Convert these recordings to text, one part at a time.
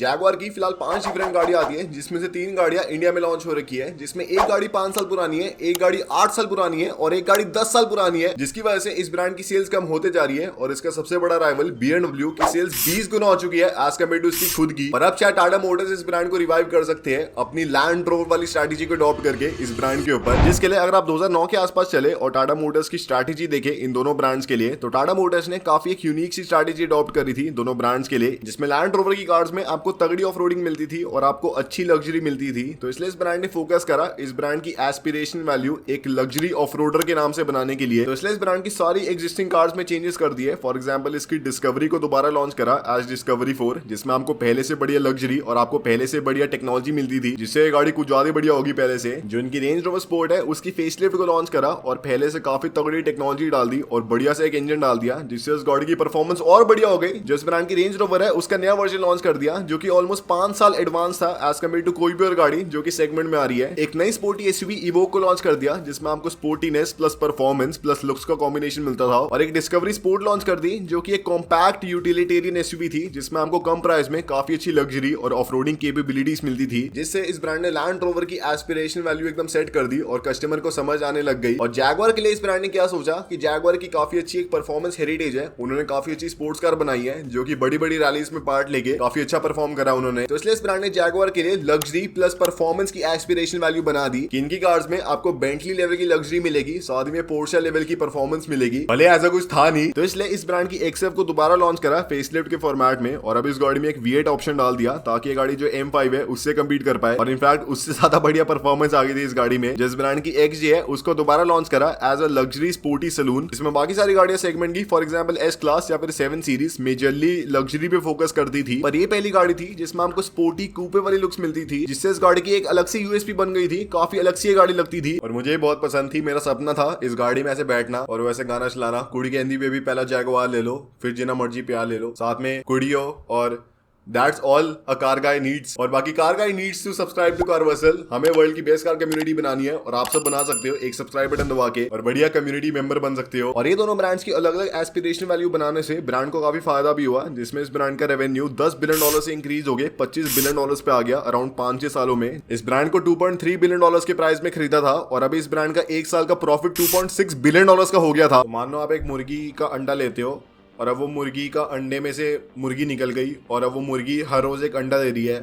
Jaguar की फिलहाल 5 different गाड़ी आती है, जिसमें से 3 गाड़ियां इंडिया में लॉन्च हो रखी है, जिसमें एक गाड़ी 5 साल पुरानी है, एक गाड़ी 8 साल पुरानी है और एक गाड़ी 10 साल पुरानी है, जिसकी वजह से इस ब्रांड की सेल्स कम होते जा रही है। और इसका सबसे बड़ा राइवल BMW की सेल्स 20 गुना हो चुकी है एज कम्पेयर टू इसकी खुद की। और अब चाहे टाटा मोटर्स इस ब्रांड को रिवाइव कर सकते हैं अपनी लैंड रोवर वाली स्ट्रैटेजी को अडॉप्ट करके इस ब्रांड के ऊपर, जिसके लिए अगर आप 2009 के आसपास चले और टाटा मोटर्स की स्ट्रैटेजी देखे इन दोनों ब्रांड्स के लिए, तो टाटा मोटर्स ने काफी एक यूनिक सी स्ट्रैटेजी अडॉप्ट करी थी दोनों ब्रांड्स के लिए, जिसमें लैंड रोवर की कार्स में आपको तगड़ी ऑफ रोडिंग मिलती थी और आपको अच्छी लग्जरी मिलती थी। तो इसलिए इस ब्रांड ने फोकस करा इस ब्रांड की एस्पिरेशन वैल्यू एक लग्जरी ऑफ रोडर के नाम से बनाने के लिए। तो इसलिए इस ब्रांड की सारी एग्जिस्टिंग कार्स में चेंजेस कर दिए। फॉर एग्जांपल इसकी डिस्कवरी को दोबारा लॉन्च करा एज डिस्कवरी 4, जिसमें आपको पहले से बढ़िया लग्जरी और आपको पहले से बढ़िया टेक्नोलॉजी मिलती थी, जिससे ये गाड़ी कुछ ज्यादा बढ़िया होगी पहले से। जो इनकी रेंज रोवर स्पोर्ट है उसकी फेसलिफ्ट को लॉन्च करा और पहले से काफी तगड़ी टेक्नोलॉजी डाल दी और बढ़िया से एक इंजन डाल दिया, जिससे उस गाड़ी की परफॉर्मेंस और बढ़िया हो गई। जो इस ब्रांड की रेंज रोवर है उसका नया वर्जन लॉन्च कर दिया, जो कि ऑलमोस्ट 5 साल एडवांस था एज कम्पेयर टू कोई भी और गाड़ी जो कि सेगमेंट में आ रही है। एक नई स्पोर्टी एसयूवी इवोक को लॉन्च कर दिया, जिसमें आपको sportiness plus performance plus looks का कॉम्बिनेशन मिलता था। और एक डिस्कवरी स्पोर्ट लॉन्च कर दी, जो कि एक कॉम्पैक्ट यूटिलिटेरियन एसयूवी थी, जिसमें आपको कम प्राइस में काफी अच्छी लग्जरी और ऑफरोडिंग कैपेबिलिटीज मिलती थी, जिससे इस ब्रांड ने लैंड रोवर की एस्पिरेशन वैल्यू एकदम सेट कर दी और कस्टमर को समझ आने लग गई। और जैगवार के लिए इस ब्रांड ने क्या सोचा कि जैगवार की काफी अच्छी एक परफॉर्मेंस हेरिटेज है, उन्होंने काफी अच्छी स्पोर्ट्स कार बनाई है जो कि बड़ी बड़ी रैलीज में पार्ट लेके काफी अच्छा परफॉर्म करा उन्होंने। तो इसलिए इस ब्रांड ने जैगवार के लिए लग्जरी प्लस परफॉर्मेंस की एस्पिरेशन वैल्यू बना दी कि इनकी कार्स में आपको बेंटली लेवल की लग्जरी मिलेगी, साथ में पोर्शे लेवल की परफॉर्मेंस मिलेगी, भले ऐसा कुछ था नहीं। तो इसलिए इस ब्रांड की एक्सएफ को दोबारा लॉन्च करा फेसलिफ्ट के फॉर्मेट में, और अब इस गाड़ी में एक V8 ऑप्शन डाल दिया ताकि ये गाड़ी जो M5 है उससे कम्पीट कर पाए। और इनफैक्ट उससे ज्यादा बढ़िया परफॉर्मेंस आ गई थी इस गाड़ी में। जिस ब्रांड की XJ है उसको दोबारा लॉन्च करा as a luxury sporty saloon, जिसमें बाकी सारी गाड़ियां सेगमेंट की फॉर एग्जाम्पल S क्लास या फिर 7 सीरीज मेजरली लग्जरी पे फोकस करती थी, पर ये पहली गाड़ी थी जिसमें आपको स्पोर्टी कूपे वाली लुक्स मिलती थी, जिससे इस गाड़ी की एक अलग सी USP बन गई थी, काफी अलग सी गाड़ी लगती थी। और मुझे बहुत पसंद थी, मेरा सपना था इस गाड़ी में ऐसे बैठना और वैसे गाना चलाना, कुड़ी के हिंदी पे भी पहला जैगवार ले लो, फिर जितना मर्जी प्यार ले लो, साथ में कुड़ियो और That's all a car guy needs। और बाकी car guy needs to subscribe to Carversal. हमें वर्ल्ड की बेस्ट कार कम्युनिटी बनानी है और आप सब बना सकते हो एक सब्सक्राइब बटन दबा के और बढ़िया कम्युनिटी मेंबर बन सकते हो। और ये दोनों ब्रांड्स की अलग अलग एस्पिरेशन वैल्यू बनाने से ब्रांड को काफी फायदा भी हुआ, जिसमें इस ब्रांड का रेवेन्यू $10 बिलियन से इंक्रीज हो गए $25 बिलियन पे आ गया अराउंड 5-6 सालों में। इस ब्रांड को $2.3 बिलियन के प्राइस में खरीदा था और अभी इस ब्रांड का एक साल का प्रॉफिट $2.6 बिलियन का हो गया था। मान लो आप एक मुर्गी का अंडा लेते हो और अब वो मुर्गी का अंडे में से मुर्गी निकल गई और अब वो मुर्गी हर रोज एक अंडा दे रही है,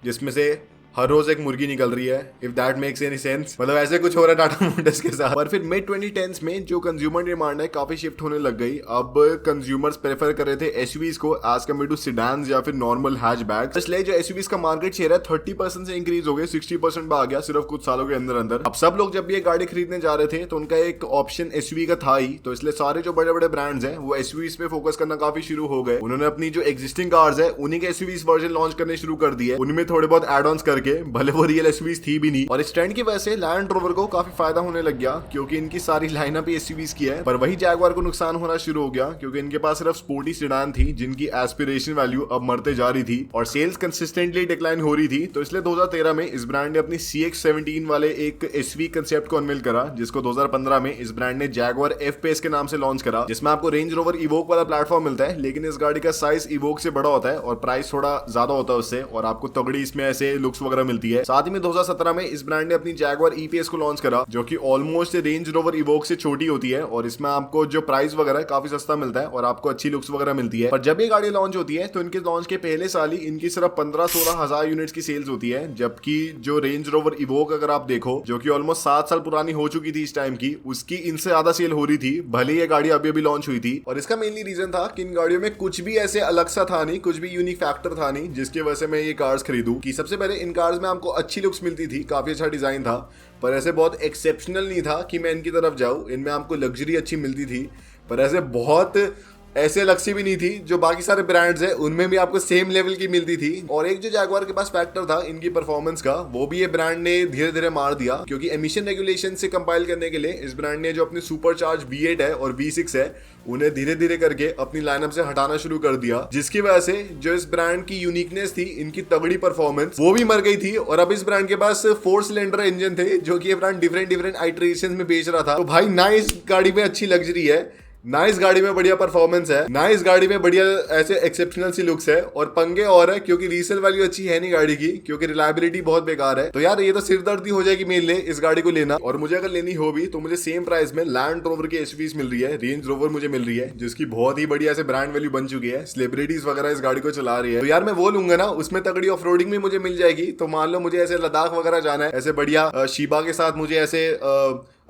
जिसमें से हर रोज एक मुर्गी निकल रही है। If that makes any sense, मतलब ऐसे कुछ हो रहा है टाटा मोटर्स के साथ। पर फिर मिड 2010s में जो कंज्यूमर डिमांड है काफी शिफ्ट होने लग गई। अब कंज्यूमर्स प्रेफर कर रहे थे एसयूवीज को एज कम्पेयर टू सिडान्स या फिर नॉर्मल हैचबैक, इसलिए जो एसयूवीज का मार्केट शेयर है 30% से इंक्रीज हो गए 60% पे आ गया सिर्फ कुछ सालों के अंदर अंदर। अब सब लोग जब भी ये गाड़ी खरीदने जा रहे थे तो उनका एक ऑप्शन एसयूवी का था ही, तो इसलिए सारे जो बड़े बड़े ब्रांड्स हैं वो एसयूवीज पे फोकस करना काफी शुरू हो गए। उन्होंने अपनी जो एग्जिस्टिंग कार्स है उन्हीं के एसयूवीज वर्जन लॉन्च करने शुरू कर दिए, उनमें थोड़े बहुत एड ऑन्स करके, भले वो एसयूवीज थी भी नहीं। और इस ट्रेंड की वजह से लैंड रोवर को काफी फायदा होने लग गया, क्योंकि इनकी सारी लाइनअप एसयूवीज की है। पर वही जैगवार को नुकसान होना शुरू हो गया, क्योंकि इनके पास सिर्फ स्पोर्टी सेडान थी जिनकी एस्पिरेशन वैल्यू अब मरते जा रही थी और सेल्स कंसिस्टेंटली डिक्लाइन हो रही थी। तो इसलिए 2013 में इस ब्रांड ने अपनी CX-17 वाले एक एसयूवी कंसेप्ट को अनवील करा, जिसको 2015 में इस ब्रांड ने जैगवार F-Pace के नाम से लॉन्च करा, जिसमें आपको रेंज रोवर इवोक वाला प्लेटफॉर्म मिलता है, लेकिन इस गाड़ी का साइज इवोक से बड़ा होता है और प्राइस थोड़ा ज्यादा होता है उससे, और आपको तगड़ी इसमें ऐसे लुक्स वगैरह मिलती है। साथ ही में 2017 में इस ब्रांड ने अपनी जैगवार E-Pace को लॉन्च करा, जो कि ऑलमोस्ट रेंज रोवर इवोक से छोटी होती है और इसमें आपको जो प्राइस वगैरह है काफी सस्ता मिलता है और आपको अच्छी लुक्स वगैरह मिलती है। पर जब ये गाड़ी लॉन्च होती है तो इनके लॉन्च के पहले साल ही इनकी सिर्फ 15-16 हजार यूनिट्स की सेल्स होती है, जबकि जो रेंज रोवर इवोक अगर आप देखो, जो कि ऑलमोस्ट 7 साल पुरानी हो चुकी थी इस टाइम की, उसकी इनसे ज्यादा सेल हो रही थी, भले ये गाड़ी अभी अभी लॉन्च हुई थी। और इसका मेनली रीजन था कि इन गाड़ियों में कुछ भी ऐसे अलग सा था नहीं, कुछ भी यूनिक फैक्टर था नहीं जिसकी वजह से मैं ये कार्स खरीदूं। कि सबसे पहले इन कार्स में आपको अच्छी लुक्स मिलती थी, काफी अच्छा डिजाइन था, पर ऐसे बहुत एक्सेप्शनल नहीं था कि मैं इनकी तरफ जाऊं। इनमें आपको लग्जरी अच्छी मिलती थी, पर ऐसे बहुत ऐसे लक्सी भी नहीं थी जो बाकी सारे ब्रांड्स है उनमें भी आपको सेम लेवल की मिलती थी। और एक जो जैगवार के पास फैक्टर था इनकी परफॉर्मेंस का, वो भी ये ब्रांड ने धीरे धीरे मार दिया, क्योंकि एमिशन रेगुलेशन से कंपाइल करने के लिए इस ब्रांड ने जो अपनी सुपरचार्ज V8 है और V6 है उन्हें धीरे धीरे करके अपनी लाइनअप से हटाना शुरू कर दिया, जिसकी वजह से जो इस ब्रांड की यूनिकनेस थी, इनकी तगड़ी परफॉर्मेंस, वो भी मर गई थी। और अब इस ब्रांड के पास 4 सिलेंडर इंजन थे जो कि ये ब्रांड डिफरेंट आइटरेशंस में बेच रहा था। तो भाई ना इस गाड़ी में अच्छी लग्जरी है, ना इस गाड़ी में बढ़िया परफॉर्मेंस है, ना इस गाड़ी में बढ़िया ऐसे एक्सेप्शनल सी लुक्स है, और पंगे और है क्योंकि रीसेल वैल्यू अच्छी है नहीं गाड़ी की, क्योंकि रिलायबिलिटी बहुत बेकार है। तो यार ये तो सिरदर्दी हो जाएगी मेरे लिए इस गाड़ी को लेना। और मुझे अगर लेनी हो भी तो मुझे सेम प्राइस में लैंड रोवर की एसयूवीज मिल रही है, रेंज रोवर मुझे मिल रही है, जिसकी बहुत ही बढ़िया से ब्रांड वैल्यू बन चुकी है, सेलिब्रिटीज वगैरह इस गाड़ी को चला रही है। तो यार मैं वो लूंगा ना, उसमें तगड़ी ऑफ रोडिंग भी मुझे मिल जाएगी। तो मान लो मुझे ऐसे लद्दाख वगैरह जाना है, ऐसे बढ़िया शीबा के साथ मुझे ऐसे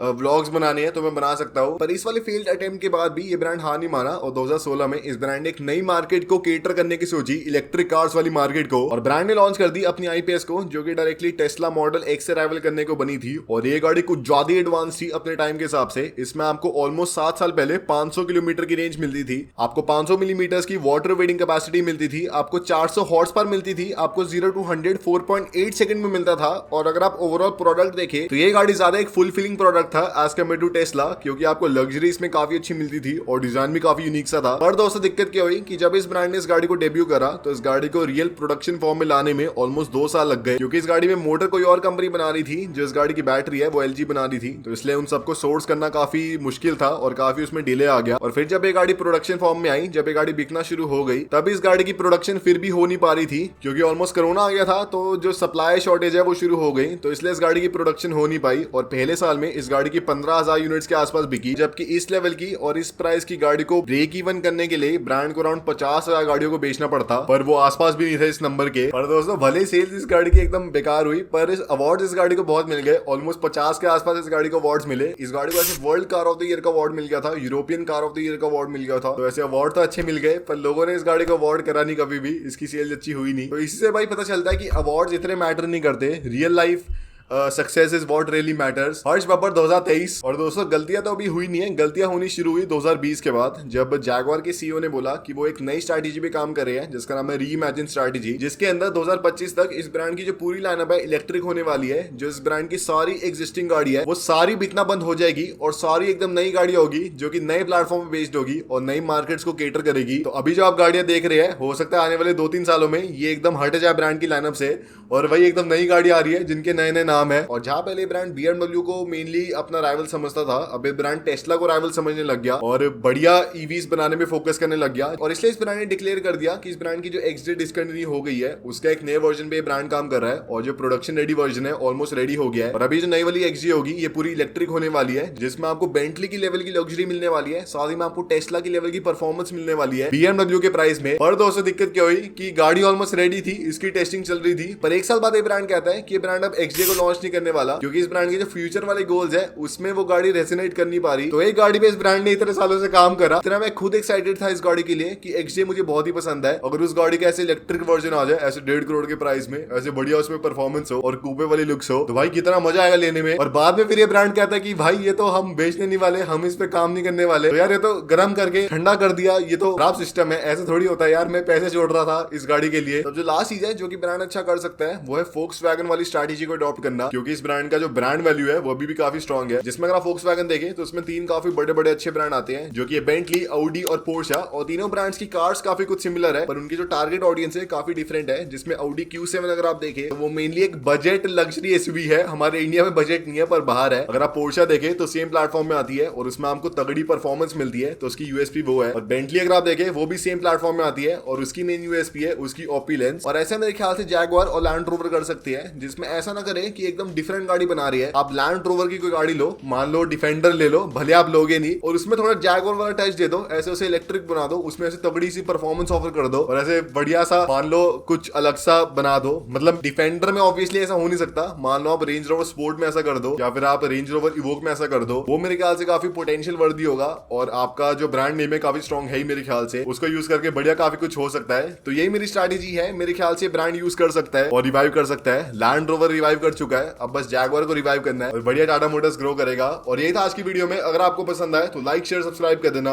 व्लॉग्स बनाने हैं तो मैं बना सकता हूँ। पर इस वाले फेल्ड अटेम्प्ट के बाद भी ये ब्रांड हार नहीं माना, और 2016 में इस ब्रांड ने एक नई मार्केट को केटर करने की सोची, इलेक्ट्रिक कार्स वाली मार्केट को, और ब्रांड ने लॉन्च कर दी अपनी आईपीएस को, जो कि डायरेक्टली टेस्ला मॉडल एक्स से राइवल करने को बनी थी। और ये गाड़ी कुछ ज्यादा एडवांस थी अपने टाइम के हिसाब से। इसमें आपको ऑलमोस्ट 7 साल पहले 500 किलोमीटर की रेंज मिलती थी, आपको 500 मिलीमीटर की वाटर वेडिंग कैपेसिटी मिलती थी, आपको 400 हॉर्स पावर मिलती थी, आपको 0 to 100 4.8 सेकंड में मिलता था। और अगर आप ओवरऑल प्रोडक्ट देखें तो ये गाड़ी ज्यादा एक फुलफिलिंग प्रोडक्ट था एज कम्पेयर टू टेस्ला, क्योंकि आपको लग्जरी इसमें काफी अच्छी मिलती थी और डिजाइन भी काफी यूनिक सा था। पर दोस्तों दिक्कत क्या हुई कि जब इस ब्रांड ने इस गाड़ी को डेब्यू करा तो इस गाड़ी को रियल प्रोडक्शन फॉर्म में लाने में ऑलमोस्ट 2 साल लग गए, क्योंकि इस गाड़ी में मोटर कोई और कंपनी बना रही थी, जो इस गाड़ी की बैटरी है वो एलजी बना रही थी। तो इसलिए उन सबको सोर्स करना काफी मुश्किल था और काफी उसमें डिले आ गया। और फिर जब ये गाड़ी प्रोडक्शन फॉर्म में आई, जब ये गाड़ी बिकना शुरू हो गई, तब इस गाड़ी की प्रोडक्शन फिर भी हो नहीं पा रही थी, क्योंकि ऑलमोस्ट कोरोना आ गया था। तो जो सप्लाई शॉर्टेज है वो शुरू हो गई, तो इसलिए इस गाड़ी की प्रोडक्शन हो नहीं पाई। और पहले साल में इस गाड़ी की 15,000 यूनिट्स के आसपास बिकी, जबकि इस लेवल की और इस प्राइस की गाड़ी को ब्रेक इवन करने के लिए ब्रांड को अराउंड 50,000 गाड़ियों को बेचना पड़ता, पर वो आसपास भी नहीं थे इस नंबर के। पर दोस्तों भले सेल्स इस गाड़ी की एकदम बेकार हुई, पर इस अवार्ड इस गाड़ी को बहुत मिल गए, ऑलमोस्ट 50 के आसपास इस गाड़ी को अवार्ड्स मिले। इस गाड़ी को ऐसे world car of the year का अवार्ड मिल गया था, European car of the year का अवार्ड मिल गया था। तो ऐसे अवार्ड तो अच्छे मिल गए, पर लोगों ने इस गाड़ी को अवार्ड करा नहीं कभी भी, इसकी सेल्स अच्छी हुई नहीं। तो इससे भाई पता चलता है कि अवार्ड्स इतने मैटर नहीं करते, real life success is what really matters. Harsh Babbar 2023। और दोस्तों गलतियां तो अभी हुई नहीं है, गलतियां होनी शुरू हुई 2020 के बाद, जब जैगवार के सीईओ ने बोला कि वो एक नई स्ट्रैटेजी पे काम कर रहे हैं, जिसका नाम है रीइमेजिन स्ट्रैटेजी, जिसके अंदर 2025 तक इस ब्रांड की जो पूरी लाइनअप है इलेक्ट्रिक होने वाली है। जो इस ब्रांड की सारी एग्जिस्टिंग गाड़ी है वो सारी बिकना बंद हो जाएगी, और सारी एकदम नई गाड़ी होगी जो कि नए प्लेटफॉर्म पे बेस्ड होगी और नई मार्केट्स को केटर करेगी। तो अभी जो आप गाड़ियां देख रहे हैं, हो सकता है आने वाले 2-3 सालों में ये एकदम हट जाए ब्रांड की लाइनअप से, और वही एकदम नई गाड़ी आ रही है जिनके नए नए नाम है। और जहां पहले ब्रांड BMW को मेनली अपना राइवल समझता था, अब ये ब्रांड टेस्ला को राइवल समझने लग गया और बढ़िया ईवीज बनाने में फोकस करने लग गया। और इसलिए इस ब्रांड ने डिक्लेयर कर दिया कि इस ब्रांड की जो XJ डिस्कंटिन्यू हो गई है, उसका एक नए वर्जन पे ब्रांड काम कर रहा है, और जो प्रोडक्शन रेडी वर्जन है ऑलमोस्ट रेडी हो गया है। और अभी जो नई वाली XJ होगी ये पूरी इलेक्ट्रिक होने वाली है, जिसमें आपको बेंटली की लेवल की लग्जरी मिलने वाली है, साथ ही में आपको टेस्ला की लेवल की परफॉर्मेंस मिलने वाली है BMW के प्राइस में। पर दोस्तों दिक्कत क्या हुई कि गाड़ी ऑलमोस्ट रेडी थी, इसकी टेस्टिंग चल रही थी, पर 1 साल बाद ये ब्रांड कहता है कि ये ब्रांड अब XJ को लॉन्च नहीं करने वाला, क्योंकि इस ब्रांड के जो फ्यूचर वाले गोल्स है उसमें वो गाड़ी रेजोनेट कर नहीं पा रही। तो एक गाड़ी पे इस ब्रांड ने इतने सालों से काम करा, इतना मैं खुद एक्साइटेड था इस गाड़ी के लिए कि XJ मुझे बहुत ही पसंद है। अगर उस गाड़ी का ऐसे इलेक्ट्रिक वर्जन आ जाए, ऐसे 1.5 करोड़ के प्राइस में, ऐसे बढ़िया उसमें परफॉर्मेंस हो और कूपे वाली लुक्स हो, तो भाई कितना मजा आएगा लेने में। और बाद में फिर ये ब्रांड कहता है कि भाई ये तो हम बेचने नहीं वाले, हम इस पे काम नहीं करने वाले। तो यार ये तो गर्म करके ठंडा कर दिया, ये तो खराब सिस्टम है, ऐसे थोड़ी होता है यार। मैं पैसे जोड़ रहा था इस गाड़ी के लिए। तो जो लास्ट चीज है जो कि ब्रांड अच्छा कर सकता है वो है Volkswagen वाली स्ट्रैटेजी को अडॉप्ट करना, क्योंकि इस ब्रांड का जो ब्रांड वैल्यू है वो भी काफी स्ट्रॉन्ग है। जिसमें अगर आप Volkswagen देखें तो उसमें 3 काफी बड़े बड़े अच्छे ब्रांड आते हैं, जो कि बेंटली, ऑडी और पोर्शा। और तीनों ब्रांड्स की कार्स काफी कुछ सिमिलर है, पर उनकी जो टारगेट ऑडियंस है काफी डिफरेंट है। जिसमें ऑडी Q7 अगर आप देखें तो वो मेनली एक बजट लग्जरी एसयूवी है, हमारे इंडिया में बजट नहीं है पर बाहर है। अगर आप पोर्शा देखें तो सेम प्लेटफॉर्म में आती है और उसमें आपको तगड़ी परफॉर्मेंस मिलती है, तो उसकी यूएसपी वो है। और बेंटली अगर आप देखें वो भी सेम प्लेटफॉर्म में आती है और उसकी मेन यूएसपी है उसकी ऑपीलेंस। और ऐसा मेरे ख्याल से जैगवार और लैंड रोवर कर सकते हैं, जिसमें ऐसा ना करे कि एकदम डिफरेंट गाड़ी बना रही है। आप लैंड रोवर की कोई गाड़ी लो, मान लो डिफेंडर ले लो, भले आप लोगे नहीं, और उसमें थोड़ा जैगवार वाला टच दे दो, ऐसे उसे इलेक्ट्रिक बना दो, उसमें ऐसे तगड़ी सी परफॉर्मेंस ऑफर कर दो और ऐसे बढ़िया सा मान लो कुछ अलग सा बना दो। मतलब डिफेंडर में ऑब्वियसली ऐसा हो नहीं सकता, मान लो आप रेंज रोवर स्पोर्ट में ऐसा कर दो या फिर आप रेंज रोवर इवोक में ऐसा कर दो, वो मेरे ख्याल से काफी पोटेंशियल वर्दी होगा। और आपका जो ब्रांड नेम है काफी स्ट्रॉन्ग है ही मेरे ख्याल से, उसको यूज करके बढ़िया काफी कुछ हो सकता है। तो यही मेरी स्ट्रैटेजी है, मेरे ख्याल से ब्रांड यूज कर सकता है और रिवाइव कर सकता है। लैंड रोवर रिवाइव कर चुका है, अब बस जैगवार को रिवाइव करना है और बढ़िया टाटा मोटर्स ग्रो करेगा। और यही था आज की वीडियो में। अगर आपको पसंद आए तो लाइक शेयर सब्सक्राइब कर देना।